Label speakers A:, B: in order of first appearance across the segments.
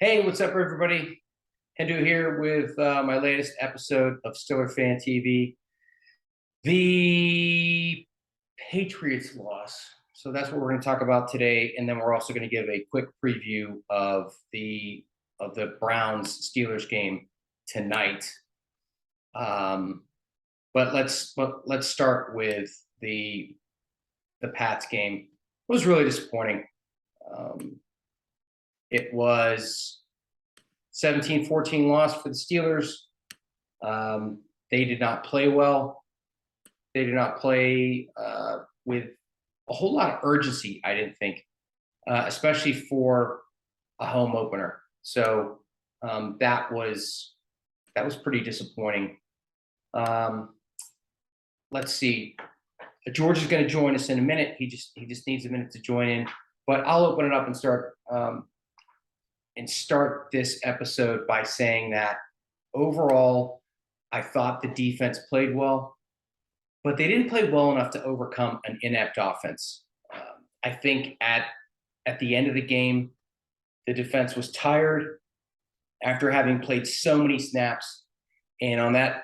A: Hey, what's up, everybody? Hendo here with my latest episode of StillerFanTV. The Patriots loss. So that's what we're going to talk about today, and then we're also going to give a quick preview of the Browns Steelers game tonight. But let's start with the Pats game. It was really disappointing. It was 17-14 loss for the Steelers. They did not play well. They did not play with a whole lot of urgency, I didn't think, especially for a home opener. So that was pretty disappointing. Let's see. George is going to join us in a minute. He just needs a minute to join in. But I'll open it up and start this episode by saying that overall, I thought the defense played well, but they didn't play well enough to overcome an inept offense. I think at the end of the game, the defense was tired after having played so many snaps, and at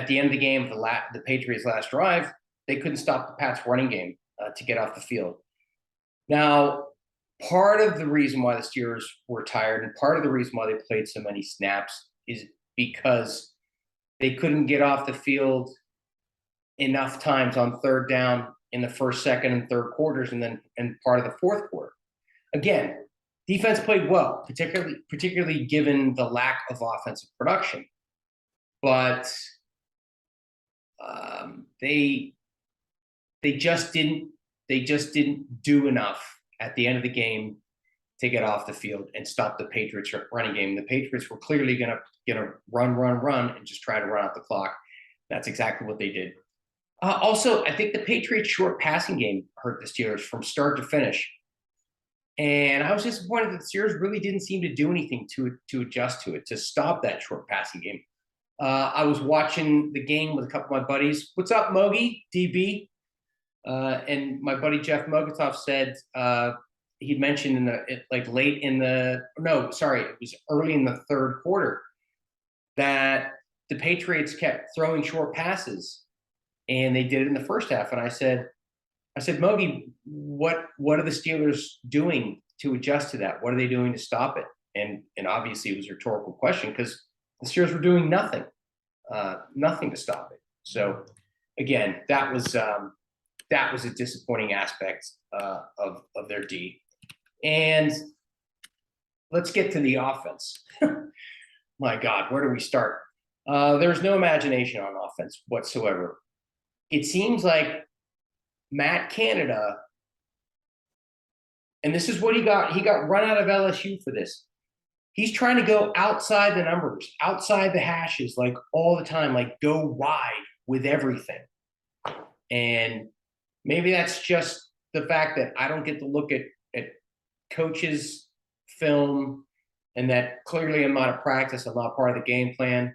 A: the end of the game, the Patriots' last drive, they couldn't stop the Pats' running game to get off the field. Now, part of the reason why the Steelers were tired and part of the reason why they played so many snaps is because they couldn't get off the field enough times on third down in the first, second, and third quarters, and part of the fourth quarter. Again, defense played well, particularly given the lack of offensive production. But they just didn't do enough at the end of the game to get off the field and stop the Patriots running game. The Patriots were clearly going to run and just try to run out the clock. That's exactly what they did. Also, I think the Patriots' short passing game hurt the Steelers from start to finish. And I was disappointed that the Steelers really didn't seem to do anything to adjust to it, to stop that short passing game. I was watching the game with a couple of my buddies. What's up, Mogi, DB? And my buddy Jeff Mogatov said he'd mentioned it was early in the third quarter that the Patriots kept throwing short passes, and they did it in the first half. And I said, Mogi, what are the Steelers doing to adjust to that? What are they doing to stop it? And obviously it was a rhetorical question because the Steelers were doing nothing to stop it. So again, that was a disappointing aspect of their D. And let's get to the offense. My God, where do we start? There's no imagination on offense whatsoever. It seems like Matt Canada, and this is what he got run out of LSU for this. He's trying to go outside the numbers, outside the hashes, like all the time, like go wide with everything. And maybe that's just the fact that I don't get to look at coaches' film, and that clearly I'm not a practice, I'm not part of the game plan.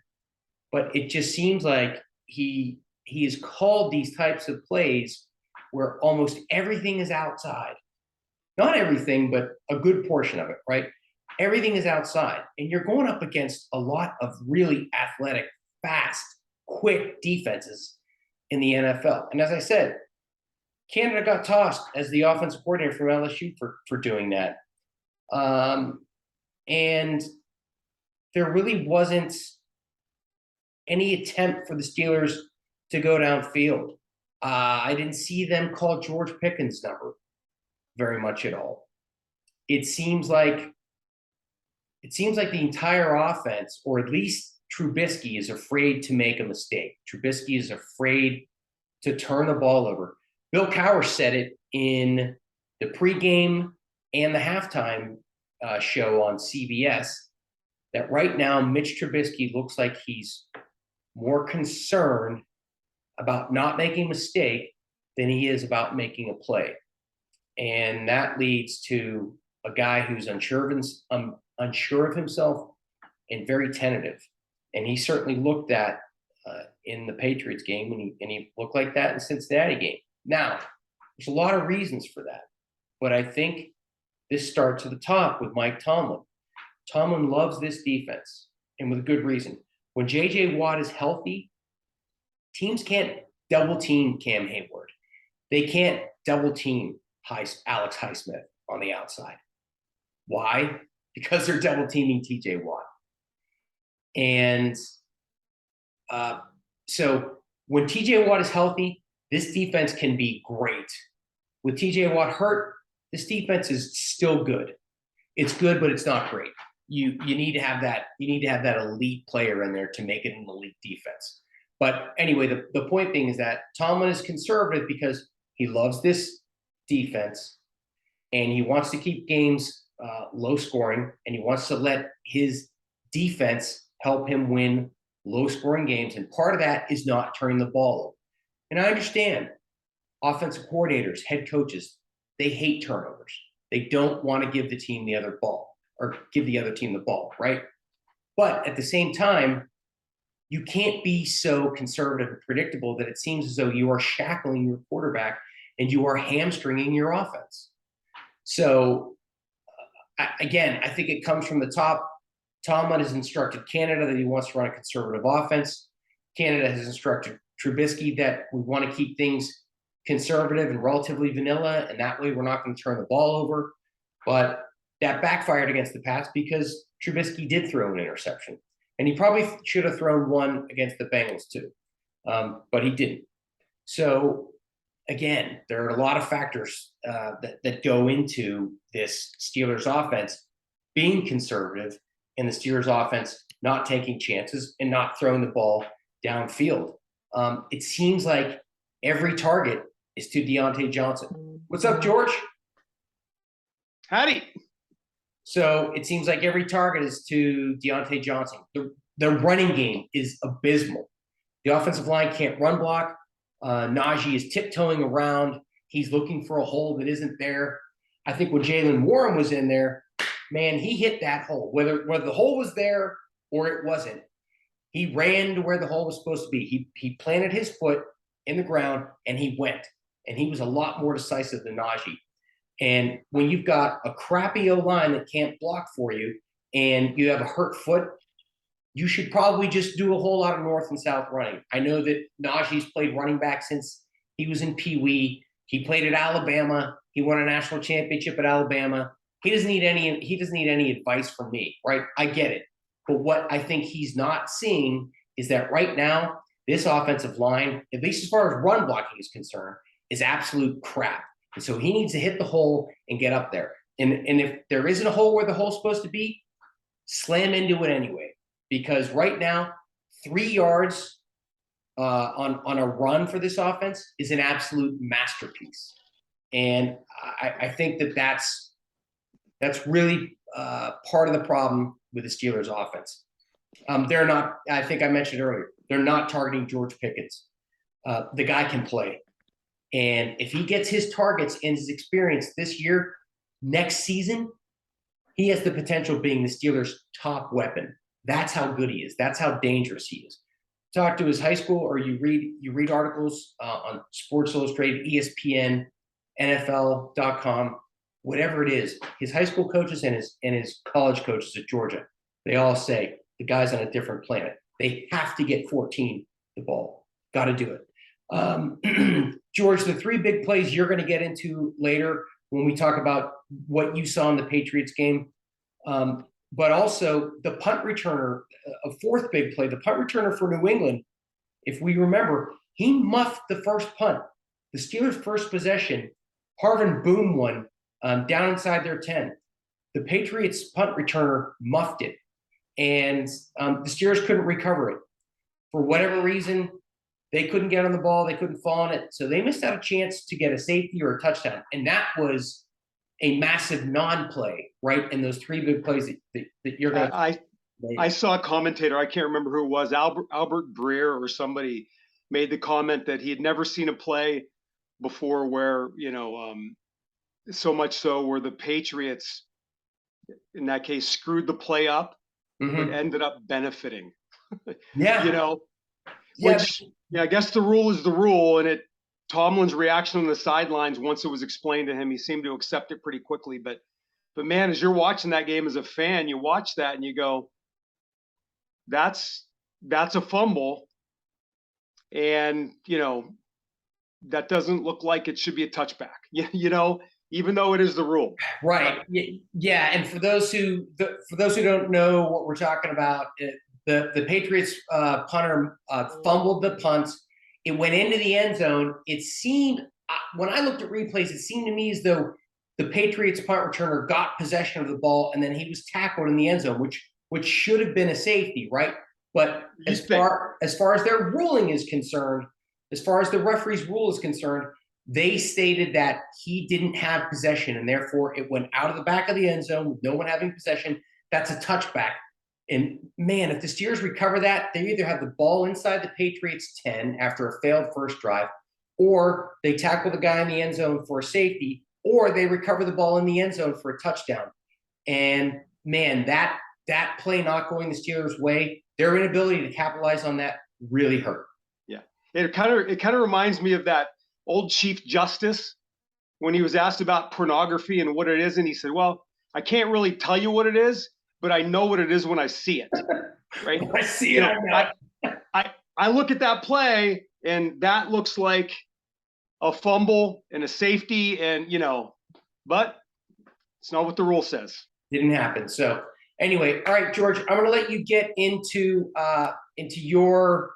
A: But it just seems like he has called these types of plays where almost everything is outside. Not everything, but a good portion of it, right? Everything is outside. And you're going up against a lot of really athletic, fast, quick defenses in the NFL. And as I said, Canada got tossed as the offensive coordinator from LSU for doing that. And there really wasn't any attempt for the Steelers to go downfield. I didn't see them call George Pickens' number very much at all. It seems like the entire offense, or at least Trubisky, is afraid to make a mistake. Trubisky is afraid to turn the ball over. Bill Cowher said it in the pregame and the halftime show on CBS that right now Mitch Trubisky looks like he's more concerned about not making a mistake than he is about making a play. And that leads to a guy who's unsure of himself and very tentative. And he certainly looked that in the Patriots game, and he looked like that in the Cincinnati game. Now, there's a lot of reasons for that, but I think this starts at the top with Mike Tomlin. Tomlin loves this defense, and with good reason. When J.J. Watt is healthy, teams can't double team Cam Hayward. They can't double team Alex Highsmith on the outside. Why? Because they're double teaming T.J. Watt. And so when T.J. Watt is healthy, this defense can be great. With T.J. Watt hurt, this defense is still good. It's good, but it's not great. You need to have that. You need to have that elite player in there to make it an elite defense. But anyway, the point being is that Tomlin is conservative because he loves this defense, and he wants to keep games low scoring, and he wants to let his defense help him win low scoring games. And part of that is not turning the ball over. And I understand offensive coordinators, head coaches, they hate turnovers. They don't want to give the team the other ball or give the other team the ball, right? But at the same time, you can't be so conservative and predictable that it seems as though you are shackling your quarterback and you are hamstringing your offense. So, again, I think it comes from the top. Tomlin has instructed Canada that he wants to run a conservative offense. Canada has instructed Trubisky that we want to keep things conservative and relatively vanilla, and that way we're not going to turn the ball over. But that backfired against the Pats because Trubisky did throw an interception. And he probably should have thrown one against the Bengals too, but he didn't. So, again, there are a lot of factors that go into this Steelers offense being conservative and the Steelers offense not taking chances and not throwing the ball downfield. It seems like every target is to Deontay Johnson. What's up, George?
B: Howdy.
A: So it seems like every target is to Deontay Johnson. The running game is abysmal. The offensive line can't run block. Najee is tiptoeing around. He's looking for a hole that isn't there. I think when Jaylen Warren was in there, man, he hit that hole. Whether the hole was there or it wasn't, he ran to where the hole was supposed to be. He planted his foot in the ground and he went. And he was a lot more decisive than Najee. And when you've got a crappy O-line that can't block for you and you have a hurt foot, you should probably just do a whole lot of north and south running. I know that Najee's played running back since he was in Pee Wee. He played at Alabama. He won a national championship at Alabama. He doesn't need any advice from me, right? I get it. But what I think he's not seeing is that right now, this offensive line, at least as far as run blocking is concerned, is absolute crap. And so he needs to hit the hole and get up there. And if there isn't a hole where the hole's supposed to be, slam into it anyway. Because right now, 3 yards on a run for this offense is an absolute masterpiece. And I think that's really part of the problem with the Steelers offense. They're not, I think I mentioned earlier, they're not targeting George Pickens. The guy can play. And if he gets his targets and his experience this year, next season, he has the potential of being the Steelers' top weapon. That's how good he is. That's how dangerous he is. Talk to his high school, or you read articles on Sports Illustrated, ESPN, NFL.com, whatever it is. His high school coaches and his college coaches at Georgia, they all say the guy's on a different planet. They have to get 14 the ball. Got to do it. George, the 3 big plays you're going to get into later when we talk about what you saw in the Patriots game, but also the punt returner, a 4th big play, the punt returner for New England, if we remember, he muffed the first punt. The Steelers' first possession, Harvin Boom one down inside their 10. The Patriots' punt returner muffed it, and the Steelers couldn't recover it. For whatever reason, they couldn't get on the ball. They couldn't fall on it. So they missed out a chance to get a safety or a touchdown. And that was a massive non-play, right? And those 3 big plays that you're going to –
B: I saw a commentator, I can't remember who it was, Albert Breer or somebody made the comment that he had never seen a play before where, so much so where the Patriots, in that case, screwed the play up, but ended up benefiting.
A: Yeah.
B: Which, I guess the rule is the rule, and Tomlin's reaction on the sidelines, once it was explained to him, he seemed to accept it pretty quickly. But But man, as you're watching that game as a fan, you watch that and you go, that's a fumble. And, that doesn't look like it should be a touchback, even though it is the rule.
A: Right. Yeah. And for those who don't know what we're talking about, the Patriots punter fumbled the punt. It went into the end zone. It seemed, when I looked at replays, it seemed to me as though the Patriots punt returner got possession of the ball and then he was tackled in the end zone, which should have been a safety, right? But as far as their ruling is concerned, as far as the referee's rule is concerned, they stated that he didn't have possession and therefore it went out of the back of the end zone with no one having possession. That's a touchback. And man, if the Steelers recover that, they either have the ball inside the Patriots 10 after a failed first drive, or they tackle the guy in the end zone for a safety, or they recover the ball in the end zone for a touchdown. And man, that play not going the Steelers' way, their inability to capitalize on that really hurt.
B: Yeah. It kind of reminds me of that old Chief Justice when he was asked about pornography and what it is. And he said, well, I can't really tell you what it is, but I know what it is when I see it. Right.
A: I see it.
B: I look at that play and that looks like a fumble and a safety and, but it's not what the rule says.
A: Didn't happen. So anyway, all right, George, I'm going to let you get into your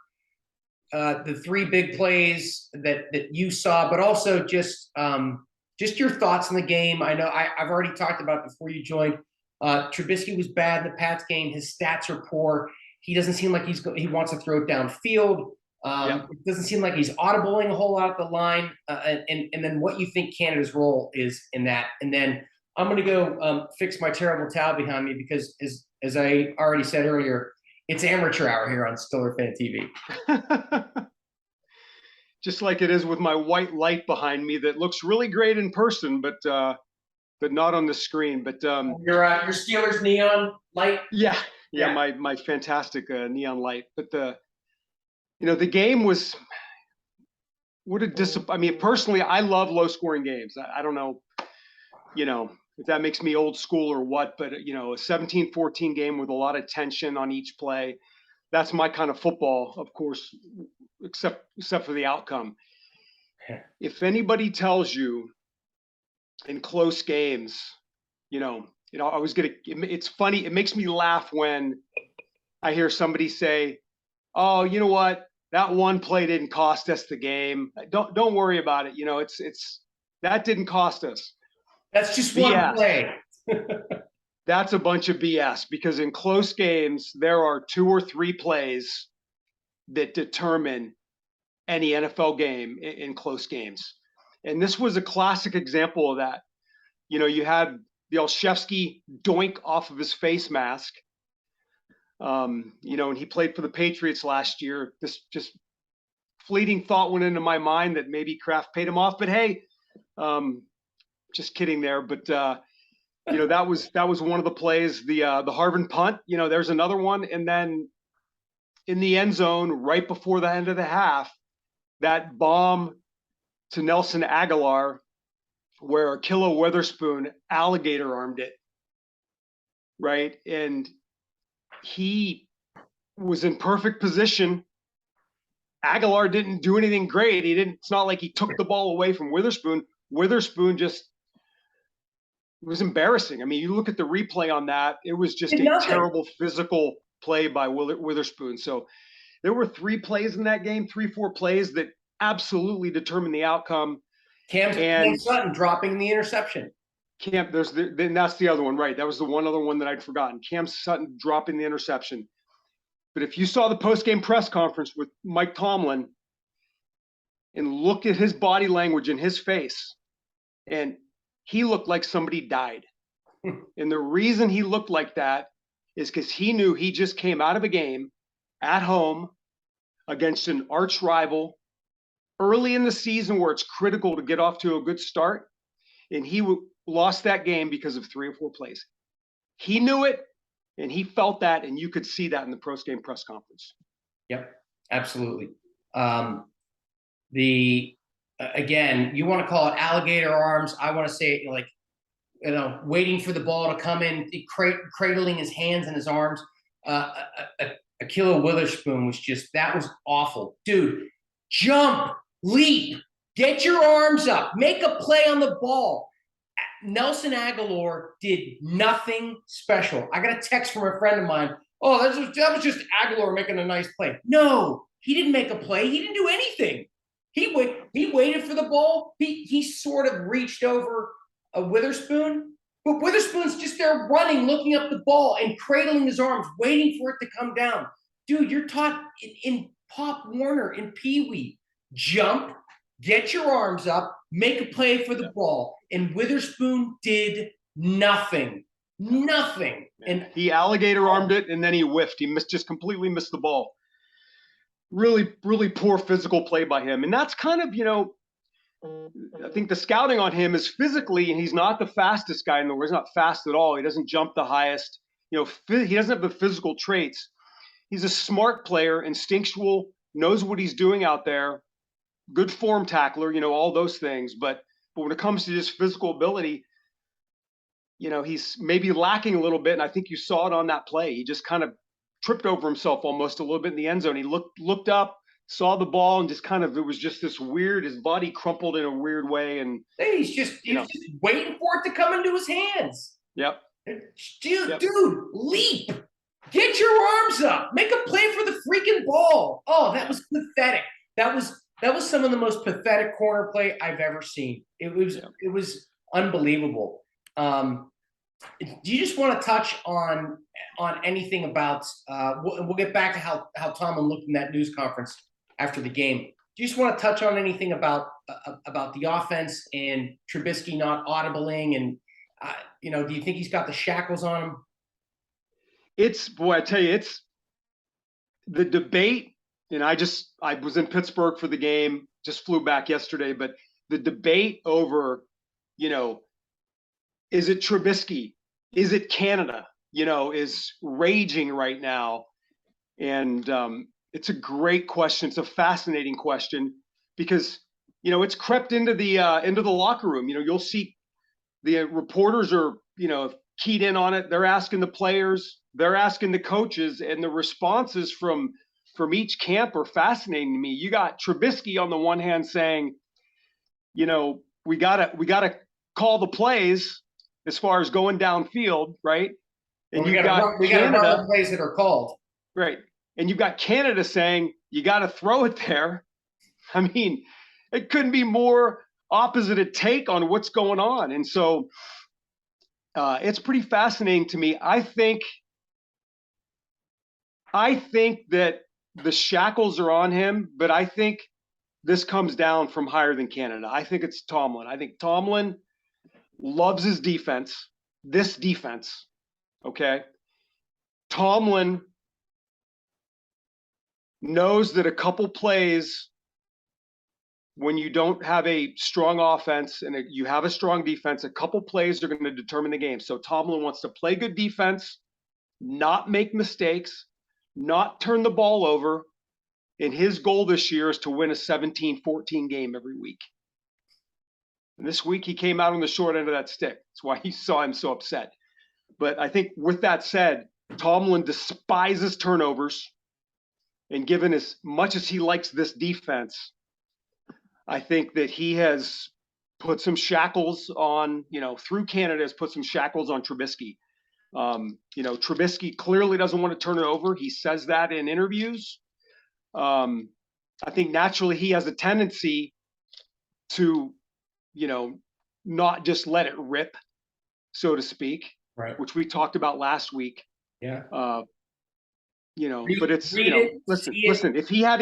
A: the three big plays that you saw, but also just your thoughts on the game. I know I've already talked about it before you joined. Trubisky was bad in the Pats game. His stats are poor. He doesn't seem like he wants to throw it downfield. It doesn't seem like he's audibling a whole lot at the line. And then what you think Canada's role is in that. And then I'm going to go fix my terrible towel behind me because as I already said earlier, it's amateur hour here on StillerFanTV.
B: Just like it is with my white light behind me that looks really great in person, but not on the screen. But
A: your Steelers neon light.
B: Yeah. My fantastic neon light. But the game was what a disappointment. I mean, personally, I love low scoring games. I don't know, if that makes me old school or what, but a 17-14 game with a lot of tension on each play. That's my kind of football, of course, except for the outcome. If anybody tells you in close games, it's funny. It makes me laugh when I hear somebody say, oh, you know what? That one play didn't cost us the game. Don't worry about it. It's that didn't cost us.
A: That's just one play.
B: That's a bunch of BS because in close games, there are 2 or 3 plays that determine any NFL game in close games. And this was a classic example of that. You had the Olszewski doink off of his face mask. And he played for the Patriots last year. This just fleeting thought went into my mind that maybe Kraft paid him off, but hey, just kidding there. But that was one of the plays. The Harvin punt. There's another one, and then in the end zone right before the end of the half, that bomb to Nelson Aguilar, where Akilla Witherspoon alligator armed it, right, and he was in perfect position. Aguilar didn't do anything great. It's not like he took the ball away from Witherspoon. Witherspoon just it was embarrassing. I mean, you look at the replay on that, it was just a terrible physical play by Witherspoon. So there were 3 plays in that game, 3-4 plays that absolutely determined the outcome.
A: Cam Sutton dropping the interception.
B: Then that's the other one, right? That was the one other one that I'd forgotten. Cam Sutton dropping the interception. But if you saw the post-game press conference with Mike Tomlin and looked at his body language and his face, and he looked like somebody died. And the reason he looked like that is because he knew he just came out of a game at home against an arch rival early in the season where it's critical to get off to a good start. And he lost that game because of 3 or 4 plays. He knew it and he felt that, and you could see that in the post-game press conference.
A: Yep, absolutely. Again, you want to call it alligator arms. I want to say it like waiting for the ball to come in, cradling his hands and his arms. Akilo Witherspoon that was awful. Dude, jump, leap, get your arms up, make a play on the ball. Nelson Aguilar did nothing special. I got a text from a friend of mine. Oh, that was just Aguilar making a nice play. No, he didn't make a play. He didn't do anything. He waited for the ball. He sort of reached over a Witherspoon, but Witherspoon's just there running, looking up the ball and cradling his arms, waiting for it to come down. Dude, you're taught in Pop Warner, in Pee Wee, jump, get your arms up, make a play for the ball. And Witherspoon did nothing. Nothing. And
B: he alligator armed it, and then he whiffed. He just completely missed the ball. Really, really poor physical play by him. And that's kind of, I think the scouting on him is physically, and he's not the fastest guy in the world. He's not fast at all. He doesn't jump the highest. He doesn't have the physical traits. He's a smart player, instinctual, knows what he's doing out there, good form tackler, all those things. But when it comes to just physical ability, he's maybe lacking a little bit. And I think you saw it on that play. He just kind of tripped over himself almost a little bit in the end zone. He looked up, saw the ball, and it was just this weird, his body crumpled in a weird way. And
A: he was just waiting for it to come into his hands.
B: Yep.
A: Dude, leap. Get your arms up. Make a play for the freaking ball. Oh, that was pathetic. That was some of the most pathetic corner play I've ever seen. It was unbelievable. Do you just want to touch on anything about we'll get back to how Tomlin looked in that news conference after the game. Do you just want to touch on anything about the offense and Trubisky not audibling, and do you think he's got the shackles on him?
B: I tell you, it's the debate. And I was in Pittsburgh for the game, just flew back yesterday, but the debate over, is it Trubisky? Is it Canada? Is raging right now. And it's a great question. It's a fascinating question because, it's crept into the locker room. You'll see the reporters are, keyed in on it. They're asking the players, they're asking the coaches, and the responses from each camp are fascinating to me. You got Trubisky on the one hand saying, we gotta call the plays as far as going downfield, right? And
A: we gotta run the plays that are called.
B: Right. And you've got Canada saying you gotta throw it there. I mean, it couldn't be more opposite a take on what's going on. And so it's pretty fascinating to me. I think that the shackles are on him, but I think this comes down from higher than Canada. I think it's Tomlin. I think Tomlin loves his defense, this defense, okay? Tomlin knows that a couple plays when you don't have a strong offense and you have a strong defense, a couple plays are going to determine the game. So Tomlin wants to play good defense, not make mistakes, not turn the ball over. And his goal this year is to win a 17-14 game every week. And this week he came out on the short end of that stick. That's why you saw him so upset. But I think with that said, Tomlin despises turnovers. And given as much as he likes this defense, I think that he has put some shackles on, through Canada has put some shackles on Trubisky. Trubisky clearly doesn't want to turn it over. He says that in interviews. I think naturally he has a tendency to, not just let it rip, so to speak,
A: right?
B: Which we talked about last week.
A: Yeah.
B: But it's, listen, if he had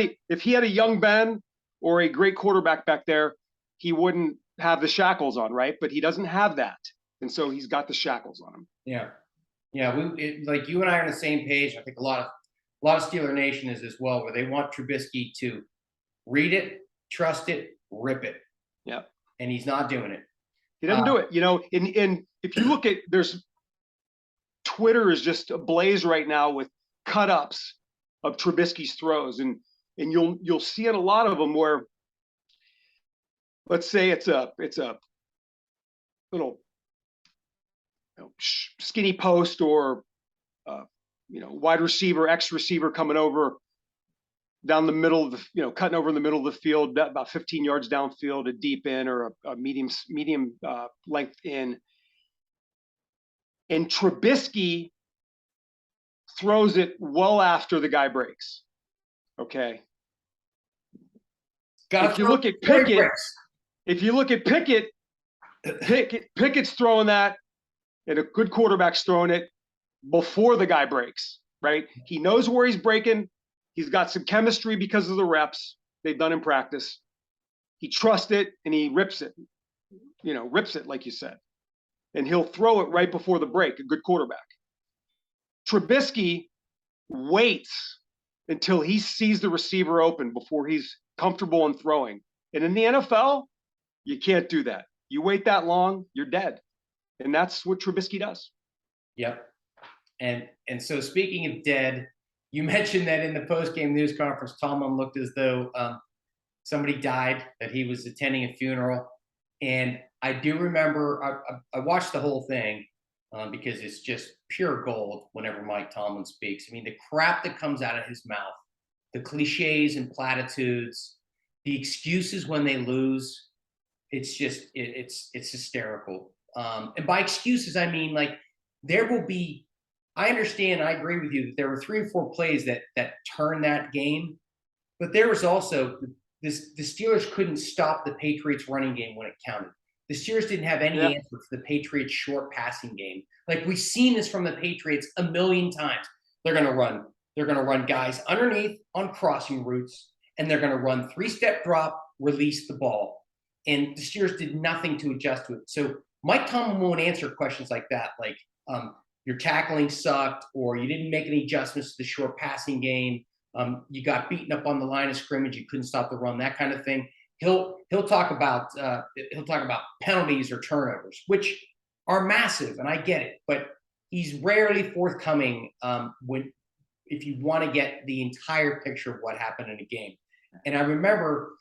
B: a young Ben or a great quarterback back there, he wouldn't have the shackles on, right? But he doesn't have that. And so he's got the shackles on him.
A: Yeah. Yeah. Like you and I are on the same page. I think a lot of Steeler Nation is as well, where they want Trubisky to read it, trust it, rip it.
B: Yeah.
A: And he's not doing it.
B: He doesn't do it. And if you look at, Twitter is just ablaze right now with cut-ups of Trubisky's throws. And you'll see it a lot of them where, let's say it's a little skinny post or wide receiver, X receiver coming over down the middle of the, cutting over in the middle of the field, about 15 yards downfield, a deep in or a medium length in. And Trubisky throws it well after the guy breaks. Okay. If you look at Pickett, Pickett's throwing that, and a good quarterback's throwing it before the guy breaks, right? He knows where he's breaking. He's got some chemistry because of the reps they've done in practice. He trusts it, and he rips it, like you said. And he'll throw it right before the break, a good quarterback. Trubisky waits until he sees the receiver open before he's comfortable in throwing. And in the NFL, you can't do that. You wait that long, you're dead. And that's what Trubisky does.
A: Yep. And so speaking of dead, you mentioned that in the post-game news conference, Tomlin looked as though somebody died, that he was attending a funeral. And I do remember, I watched the whole thing because it's just pure gold whenever Mike Tomlin speaks. I mean, the crap that comes out of his mouth, the cliches and platitudes, the excuses when they lose, it's just, it's hysterical. And by excuses, I mean, like, there will be, I understand, I agree with you that there were 3 or 4 plays that turned that game, but there was also the Steelers couldn't stop the Patriots running game when it counted. The Steelers didn't have any answer for the Patriots short passing game. Like, we've seen this from the Patriots a million times. They're going to run guys underneath on crossing routes, and they're going to run 3-step drop, release the ball. And the Steelers did nothing to adjust to it. So Mike Tomlin won't answer questions like that, like your tackling sucked, or you didn't make any adjustments to the short passing game. You got beaten up on the line of scrimmage. You couldn't stop the run, that kind of thing. He'll talk about penalties or turnovers, which are massive, and I get it. But he's rarely forthcoming if you want to get the entire picture of what happened in a game. And I remember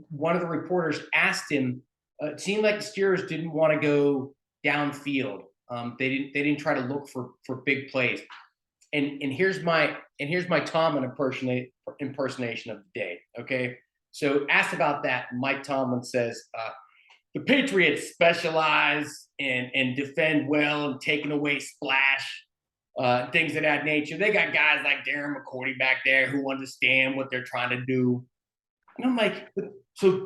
A: one of the reporters asked him. It seemed like the Steelers didn't want to go downfield. They didn't try to look for big plays. And here's my Tomlin impersonation of the day. Okay, so asked about that, Mike Tomlin says the Patriots specialize and defend well and taking away splash, things of that nature. They got guys like Darren McCourty back there who understand what they're trying to do. And I'm like, so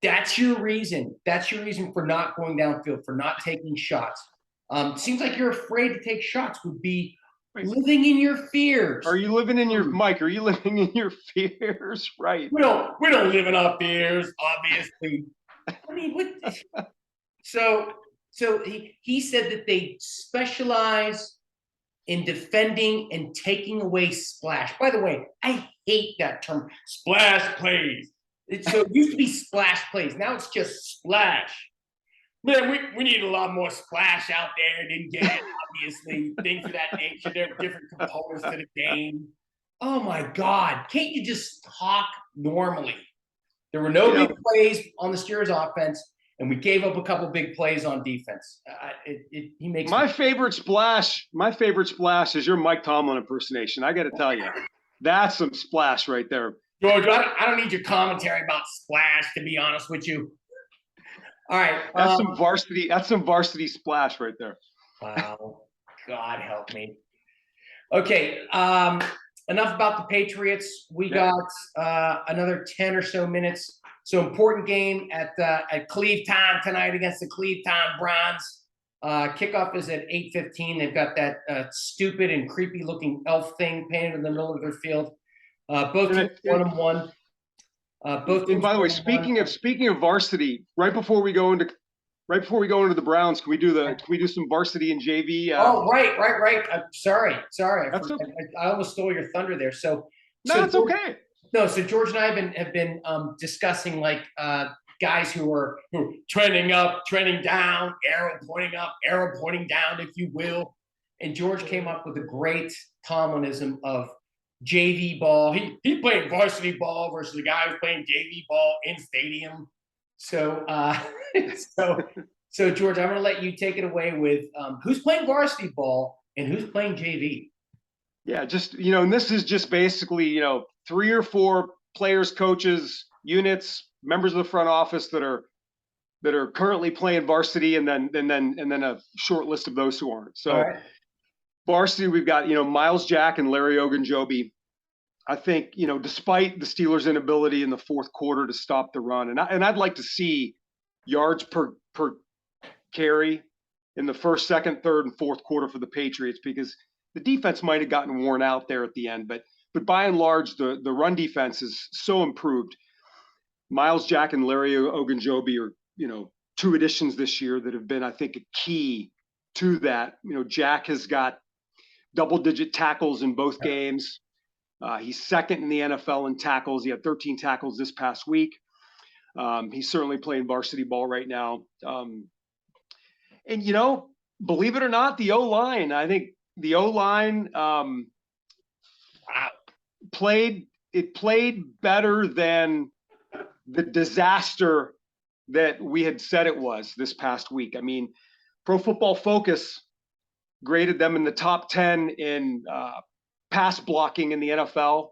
A: that's your reason. That's your reason for not going downfield, for not taking shots. Seems like you're afraid to take shots. Would be living in your fears.
B: Are you living in your Mike? Are you living in your fears? Right.
A: We don't live in our fears, obviously. I mean, what? So he said that they specialize in defending and taking away splash. By the way, I hate that term, splash plays. It used to be splash plays. Now it's just splash. Man, we need a lot more splash out there. Didn't get it, obviously. Things of that nature. There are different components to the game. Oh, my God. Can't you just talk normally? There were no big plays on the Steelers offense, and we gave up a couple big plays on defense. He makes
B: my favorite splash is your Mike Tomlin impersonation. I got to tell you, that's some splash right there.
A: George, I don't need your commentary about splash, to be honest with you. All right.
B: That's some varsity splash right there.
A: Wow. God help me. Okay. Enough about the Patriots. We got another 10 or so minutes. So important game at Cleve time tonight against the Cleve time Browns. Kickoff is at 8:15. They've got that stupid and creepy looking elf thing painted in the middle of their field. Both teams 1-1.
B: And by the way, speaking of varsity, right before we go into the Browns, can we do some varsity and JV?
A: Right. Sorry. I almost stole your thunder there. So
B: it's okay.
A: No, so George and I have been discussing like guys who are trending up, trending down, arrow pointing up, arrow pointing down, if you will. And George came up with a great Tomlinism of JV ball. He played varsity ball versus a guy who's playing JV ball in stadium. So So George, I'm going to let you take it away with who's playing varsity ball and who's playing JV.
B: Yeah, just and this is just basically 3 or 4 players, coaches, units, members of the front office that are currently playing varsity, and then a short list of those who aren't.
A: All
B: So
A: right.
B: varsity, we've got Miles Jack and Larry Ogunjobi. I think despite the Steelers' inability in the fourth quarter to stop the run, and I'd like to see yards per carry in the first, second, third, and fourth quarter for the Patriots, because the defense might have gotten worn out there at the end, but by and large, the run defense is so improved. Miles Jack and Larry Ogunjobi are 2 additions this year that have been, I think, a key to that. Jack has got double-digit tackles in both games. He's second in the NFL in tackles. He had 13 tackles this past week. He's certainly playing varsity ball right now. And believe it or not, the O-line, I think the O-line played better than the disaster that we had said it was this past week. I mean, Pro Football Focus graded them in the top 10 in pass blocking in the NFL.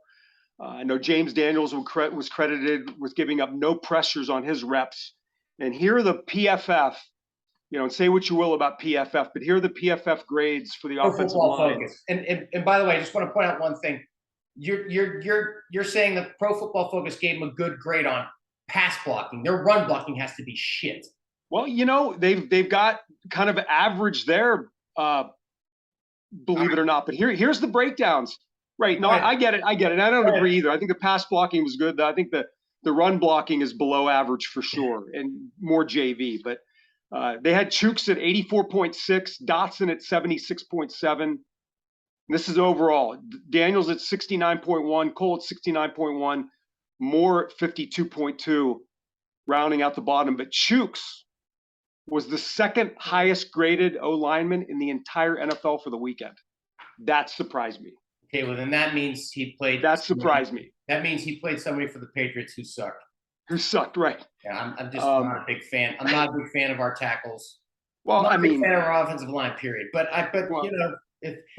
B: I know James Daniels was credited with giving up no pressures on his reps. And here are the PFF, and say what you will about PFF, but here are the PFF grades for the
A: Pro
B: offensive
A: Football
B: line.
A: Focus. And by the way, I just want to point out one thing. You're saying that Pro Football Focus gave him a good grade on pass blocking. Their run blocking has to be shit.
B: Well, they've got kind of average there, believe it or not. But here's the breakdowns. Right. No, I get it. I don't agree either. I think the pass blocking was good. I think the run blocking is below average for sure, and more JV. But they had Chooks at 84.6, Dotson at 76.7. This is overall. Daniels at 69.1, Cole at 69.1, Moore at 52.2, rounding out the bottom. But Chooks was the second highest graded O lineman in the entire NFL for the weekend. That surprised me.
A: Okay, well then that means he played.
B: That surprised me.
A: That means he played somebody for the Patriots who sucked.
B: Who sucked, right?
A: Yeah, I'm just not a big fan. I'm not a big fan of our tackles.
B: Well,
A: I'm not a big fan of our offensive line, period. But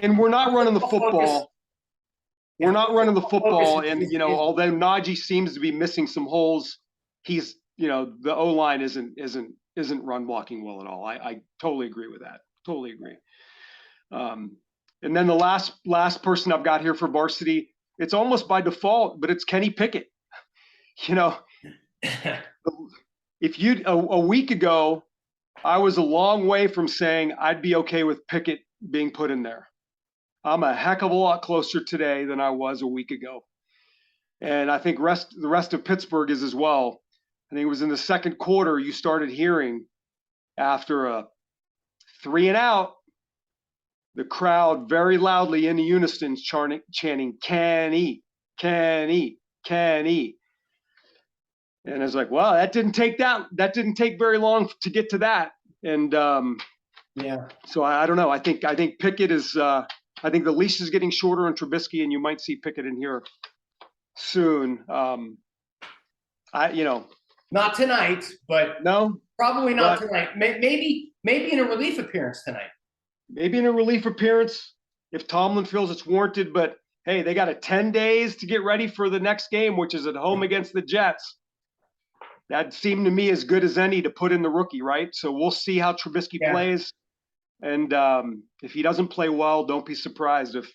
B: and we're not running the football. We're not running the football, and although Najee seems to be missing some holes, he's the O line isn't run blocking well at all. I totally agree with that. Totally agree. And then the last person I've got here for varsity, it's almost by default, but it's Kenny Pickett. If a week ago, I was a long way from saying I'd be okay with Pickett being put in there. I'm a heck of a lot closer today than I was a week ago. And I think the rest of Pittsburgh is as well. I think it was in the second quarter you started hearing, after a 3 and out, the crowd very loudly in unison chanting, Kenny, Kenny, Kenny. And I was like, well, that didn't take very long to get to that. And
A: yeah. So
B: I don't know. I think Pickett is I think the leash is getting shorter on Trubisky, and you might see Pickett in here soon.
A: Not tonight, but
B: no,
A: probably not tonight. Maybe in a relief appearance tonight.
B: Maybe in a relief appearance if Tomlin feels it's warranted. But hey, they got 10 days to get ready for the next game, which is at home against the Jets. That seemed to me as good as any to put in the rookie, right? So we'll see how Trubisky plays. And if he doesn't play well, don't be surprised if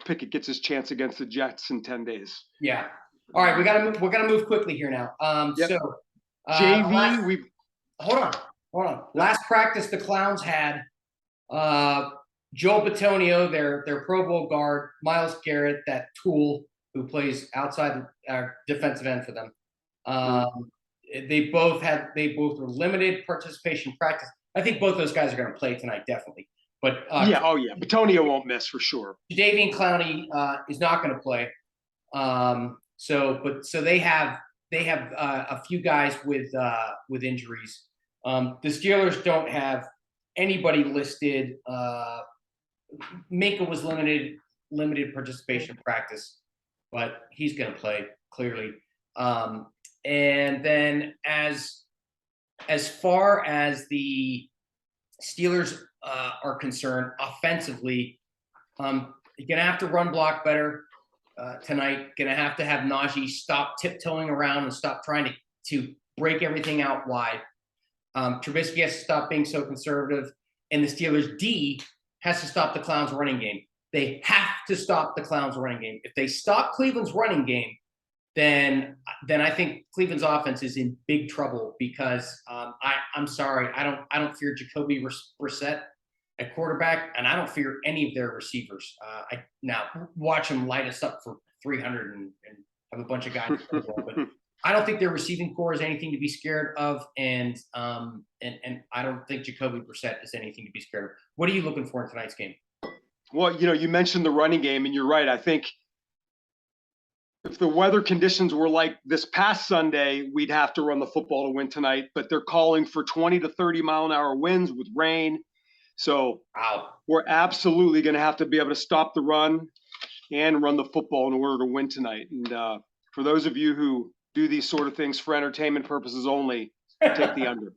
B: Pickett gets his chance against the Jets in 10 days.
A: Yeah. All right, we're gonna move quickly here now. So
B: JV,
A: hold on. Last practice the Clowns had Joel Bitonio, their Pro Bowl guard, Myles Garrett, that tool who plays outside defensive end for them. They both were limited participation practice. I think both those guys are going to play tonight, definitely. But
B: Bitonio won't miss for sure.
A: Jadeveon Clowney is not going to play. So they have a few guys with injuries. The Steelers don't have anybody listed. Minka was limited participation practice, but he's going to play clearly. And then as as far as the Steelers are concerned, offensively, you're gonna have to run block better tonight. Gonna have to have Najee stop tiptoeing around and stop trying to break everything out wide. Trubisky has to stop being so conservative, and the Steelers D has to stop the Clowns' running game. They have to stop the Clowns' running game. If they stop Cleveland's running game, then I think Cleveland's offense is in big trouble because I'm sorry, I don't fear Jacoby Brissett at quarterback, and I don't fear any of their receivers. Now watch them light us up for 300 and have a bunch of guys, but I don't think their receiving core is anything to be scared of, and I don't think Jacoby Brissett is anything to be scared of. What are you looking for in tonight's game?
B: Well, you mentioned the running game, and you're right. I think if the weather conditions were like this past Sunday, we'd have to run the football to win tonight, but they're calling for 20 to 30 mile an hour winds with rain. So we're absolutely going to have to be able to stop the run and run the football in order to win tonight. And for those of you who do these sort of things for entertainment purposes only, take the under.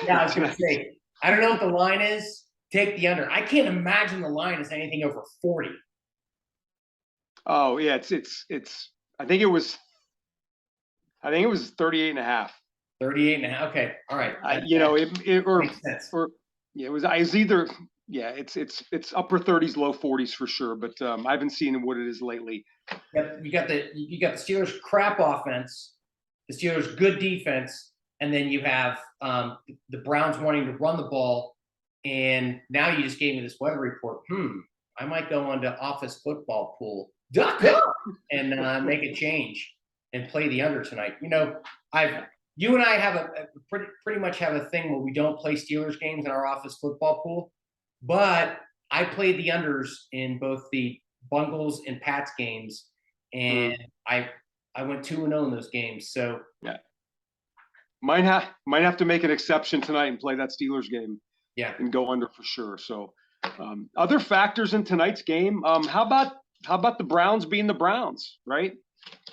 A: Yeah, I was going to say, I don't know what the line is. Take the under. I can't imagine the line is anything over 40.
B: Oh yeah, it's. I think it was 38 and a half.
A: 38 and a half. Okay, all right.
B: Makes sense. It was either it's upper 30s, low 40s for sure. But I haven't seen what it is lately.
A: You got the Steelers crap offense, the Steelers good defense, and then you have the Browns wanting to run the ball. And now you just gave me this weather report. I might go onto Office Football Pool and make a change and play the under tonight. You and I have pretty much have a thing where we don't play Steelers games in our Office Football Pool, but I played the unders in both the Bungles and Pats games, and I went 2-0 in those games. So
B: yeah, might have to make an exception tonight and play that Steelers game.
A: Yeah,
B: and go under for sure. So other factors in tonight's game. How about the Browns being the Browns, right?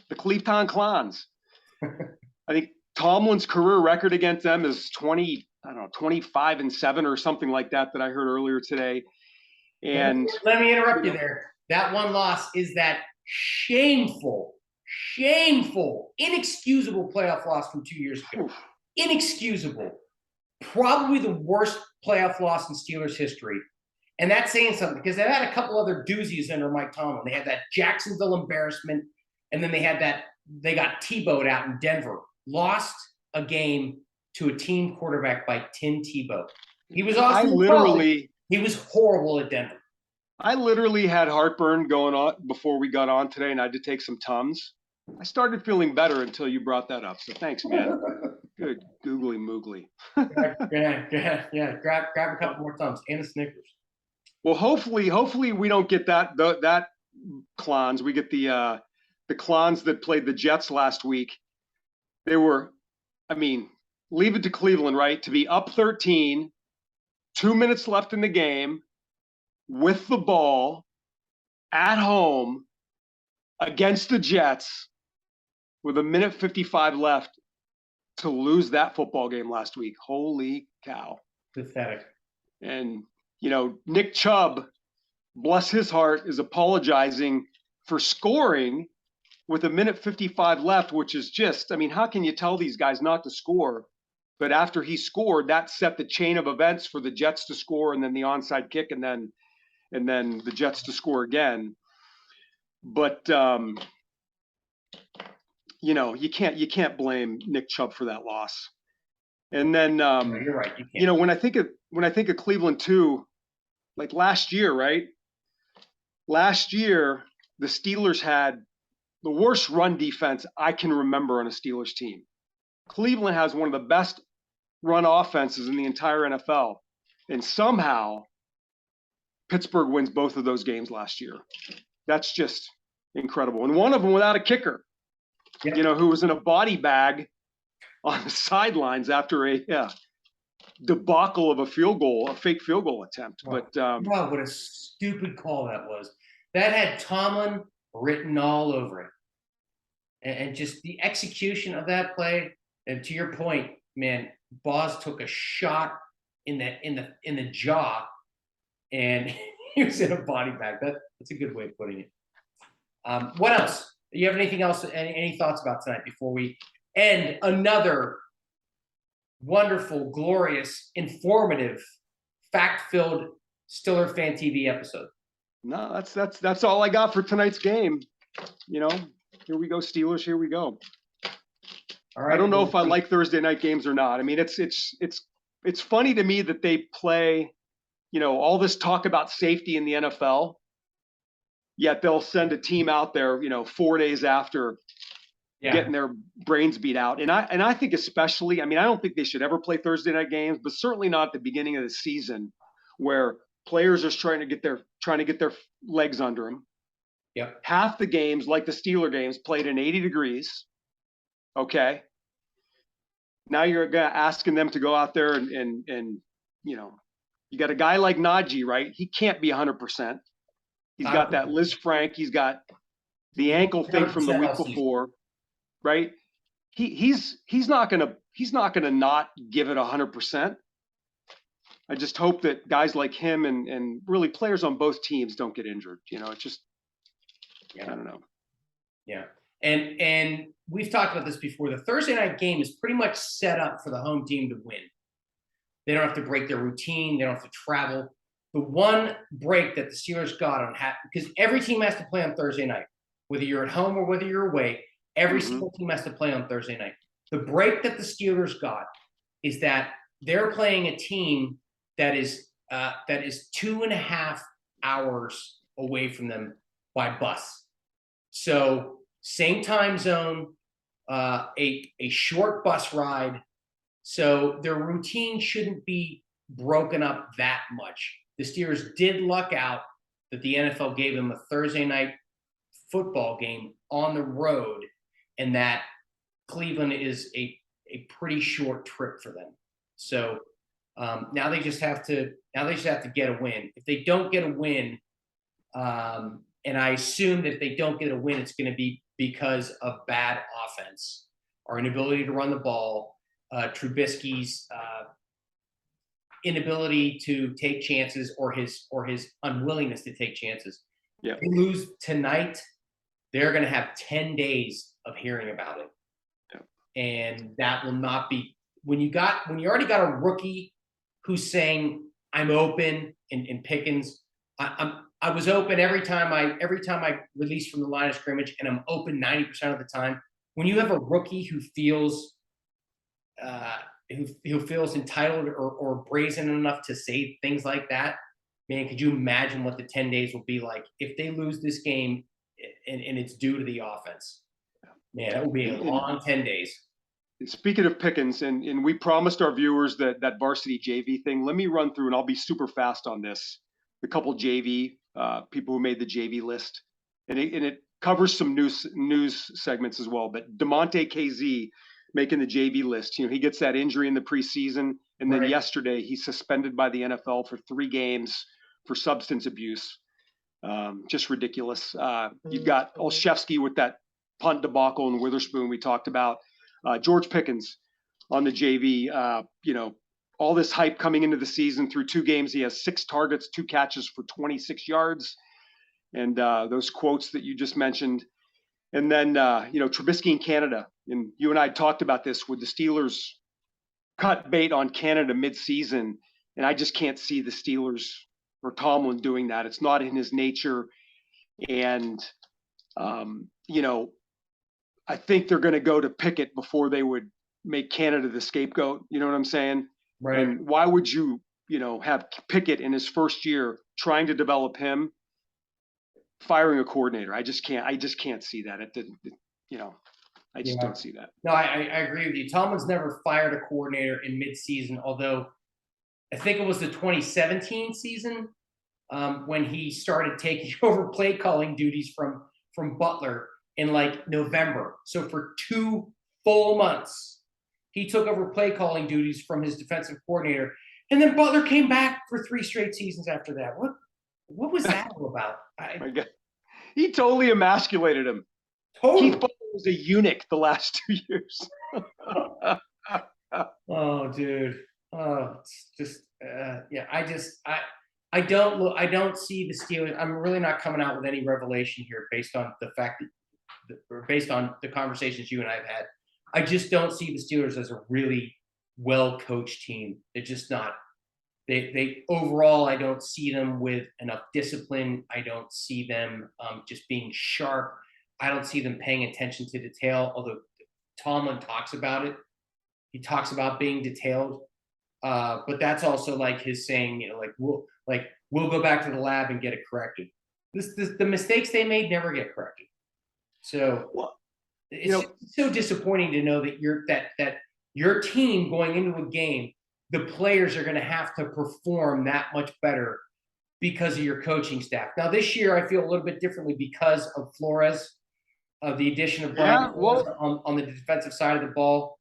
B: The Cleveland Clowns. I think Tomlin's career record against them is 25-7 or something like that I heard earlier today. And
A: let me interrupt you there. That one loss is that shameful, inexcusable playoff loss from 2 years ago. Inexcusable. Probably the worst playoff loss in Steelers history. And that's saying something because they've had a couple other doozies under Mike Tomlin. They had that Jacksonville embarrassment, and then they got Tebowed out in Denver. Lost a game to a team quarterback by Tim Tebow. He was awesome. He was horrible at Denver.
B: I literally had heartburn going on before we got on today, and I had to take some Tums. I started feeling better until you brought that up. So thanks, man. Good googly moogly.
A: Yeah. Grab a couple more Tums and a Snickers.
B: Well, hopefully we don't get that Clowns. We get the Clowns that played the Jets last week. They were, leave it to Cleveland, right? To be up 13, 2 minutes left in the game, with the ball, at home, against the Jets, with 1:55 left, to lose that football game last week. Holy cow.
A: Pathetic.
B: And, Nick Chubb, bless his heart, is apologizing for scoring with 1:55 left, which is just, how can you tell these guys not to score? But after he scored, that set the chain of events for the Jets to score, and then the onside kick, and then the Jets to score again. But you can't blame Nick Chubb for that loss. And then
A: No, you're right. You can't.
B: when I think of Cleveland too, like last year, right? Last year, the Steelers had the worst run defense I can remember on a Steelers team. Cleveland has one of the best run offenses in the entire NFL. And somehow Pittsburgh wins both of those games last year. That's just incredible. And one of them without a kicker, who was in a body bag on the sidelines after a debacle of a fake field goal attempt.
A: Wow.
B: But
A: what a stupid call that was. That had Tomlin written all over it. And just the execution of that play, and to your point, man, Boz took a shot in the jaw, and he was in a body bag. That's a good way of putting it. What else? Do you have anything else? Any thoughts about tonight before we end another wonderful, glorious, informative, fact-filled StillerFanTV episode?
B: No, that's all I got for tonight's game. You know, here we go, Steelers. Here we go.
A: All right.
B: I don't know if I like Thursday night games or not. I mean, it's funny to me that they play, all this talk about safety in the NFL, yet they'll send a team out there, 4 days after getting their brains beat out. And I think especially, I mean, I don't think they should ever play Thursday night games, but certainly not at the beginning of the season where players are trying to get their legs under them.
A: Yep.
B: Half the games, like the Steeler games, played in 80 degrees. Okay. Now you're asking them to go out there and you got a guy like Najee, right? He can't be 100%. He's got that Liz Frank. He's got the ankle thing from the week before, right? He's not gonna not give it 100%. I just hope that guys like him and really players on both teams don't get injured. It's just, I don't know.
A: Yeah. And we've talked about this before. The Thursday night game is pretty much set up for the home team to win. They don't have to break their routine. They don't have to travel. The one break that the Steelers got on because every team has to play on Thursday night, whether you're at home or whether you're away. Every single team has to play on Thursday night. The break that the Steelers got is that they're playing a team that is 2.5 hours away from them by bus. So same time zone, a short bus ride. So their routine shouldn't be broken up that much. The Steelers did luck out that the NFL gave them a Thursday night football game on the road, and that Cleveland is a pretty short trip for them. So now they just have to get a win. If they don't get a win, and I assume that if they don't get a win, it's going to be because of bad offense, our inability to run the ball, Trubisky's inability to take chances, or his unwillingness to take chances.
B: Yeah.
A: If they lose tonight, they're going to have 10 days of hearing about it. Yeah. And that will not be when you already got a rookie who's saying I'm open in Pickens. I was open every time I release from the line of scrimmage, and I'm open 90% of the time. When you have a rookie who feels entitled or brazen enough to say things like that, man, could you imagine what the 10 days will be like if they lose this game and it's due to the offense? Man, that will be a long 10 days.
B: Speaking of Pickens, and we promised our viewers that varsity JV thing. Let me run through, and I'll be super fast on this. The couple JV people who made the JV list, and it covers some news segments as well. But DeMonte KZ making the JV list. He gets that injury in the preseason, and then yesterday he's suspended by the NFL for 3 games for substance abuse. Just ridiculous. You've got Olszewski with that punt debacle and Witherspoon we talked about. George Pickens on the JV. All this hype coming into the season. Through 2 games, he has 6 targets, 2 catches for 26 yards. And those quotes that you just mentioned. And then, Trubisky in Canada. And you and I talked about this with the Steelers cut bait on Canada midseason. And I just can't see the Steelers or Tomlin doing that. It's not in his nature. And, I think they're going to go to Pickett before they would make Canada the scapegoat. You know what I'm saying?
A: Right.
B: And why would you, have Pickett in his first year trying to develop him, firing a coordinator? I just can't see that. It didn't, I just don't see that.
A: No, I agree with you. Tomlin's never fired a coordinator in midseason, although I think it was the 2017 season when he started taking over play calling duties from Butler in like November. So for 2 full months, he took over play calling duties from his defensive coordinator. And then Butler came back for 3 straight seasons after that. What was that all about?
B: He totally emasculated him.
A: Totally.
B: Keith Butler was a eunuch the last 2 years.
A: Oh, dude. Oh, it's just yeah. I don't see the Steelers. I'm really not coming out with any revelation here based on the fact or based on the conversations you and I've had. I just don't see the Steelers as a really well coached team. They're just not. They overall, I don't see them with enough discipline. I don't see them just being sharp. I don't see them paying attention to detail. Although Tomlin talks about it, he talks about being detailed, but that's also like his saying, we'll go back to the lab and get it corrected. The mistakes they made never get corrected. So
B: Well,
A: it's so disappointing to know that your team going into a game, the players are going to have to perform that much better because of your coaching staff. Now this year, I feel a little bit differently because of Flores, of the addition of Brian
B: yeah,
A: Flores
B: well,
A: on the defensive side of the ball.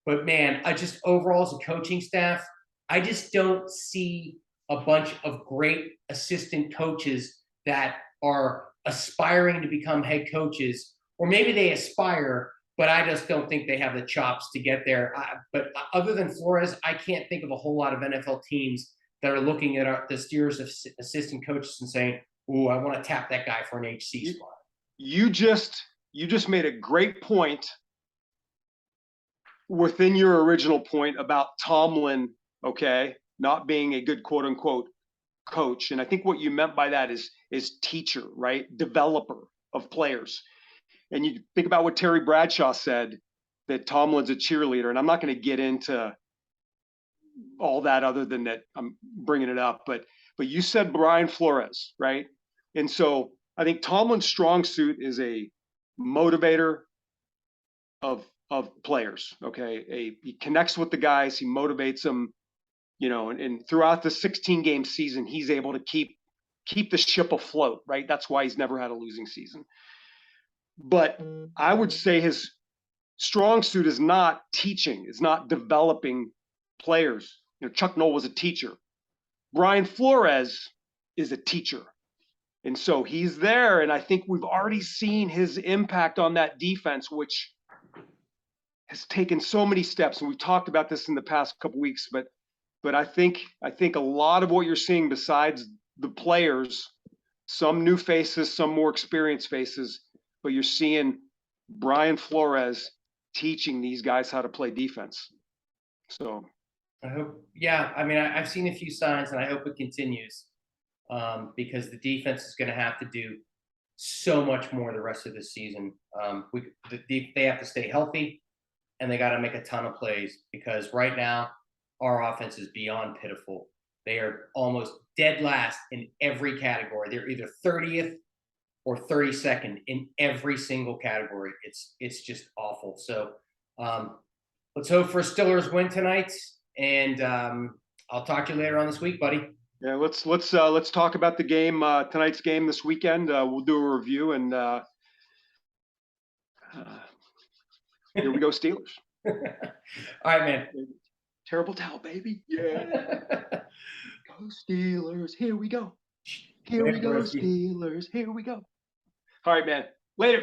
A: But man, I just overall as a coaching staff, I just don't see a bunch of great assistant coaches that are aspiring to become head coaches, or maybe they aspire, but I just don't think they have the chops to get there. But other than Flores, I can't think of a whole lot of NFL teams that are looking at the Steelers assistant coaches and saying, "Ooh, I want to tap that guy for an HC spot."
B: you just made a great point within your original point about Tomlin, okay, not being a good quote unquote coach. And I think what you meant by that is teacher, right? Developer of players. And you think about what Terry Bradshaw said, that Tomlin's a cheerleader. And I'm not going to get into all that other than that I'm bringing it up, but you said Brian Flores, right? And so I think Tomlin's strong suit is a motivator of players. Okay, he connects with the guys, he motivates them, and throughout the 16 game season, he's able to keep the ship afloat. Right, that's why he's never had a losing season. But I would say his strong suit is not teaching, is not developing players. Chuck Noll was a teacher. Brian Flores is a teacher. And so he's there, and I think we've already seen his impact on that defense, which has taken so many steps. And we've talked about this in the past couple weeks, but I think a lot of what you're seeing, besides the players, some new faces, some more experienced faces, but you're seeing Brian Flores teaching these guys how to play defense. So
A: I hope, yeah. I mean, I've seen a few signs, and I hope it continues because the defense is going to have to do so much more the rest of the season. They have to stay healthy, and they got to make a ton of plays because right now our offense is beyond pitiful. They are almost dead last in every category. They're either 30th or 32nd in every single category. It's just awful. So let's hope for a Steelers win tonight, and I'll talk to you later on this week, buddy.
B: yeah, let's talk about the game, tonight's game this weekend. We'll do a review, and here we go, Steelers.
A: All right, man.
B: Terrible towel, baby. Yeah. Go Steelers. Here we go. Here we go, Steelers. Here we go. All right, man. Later.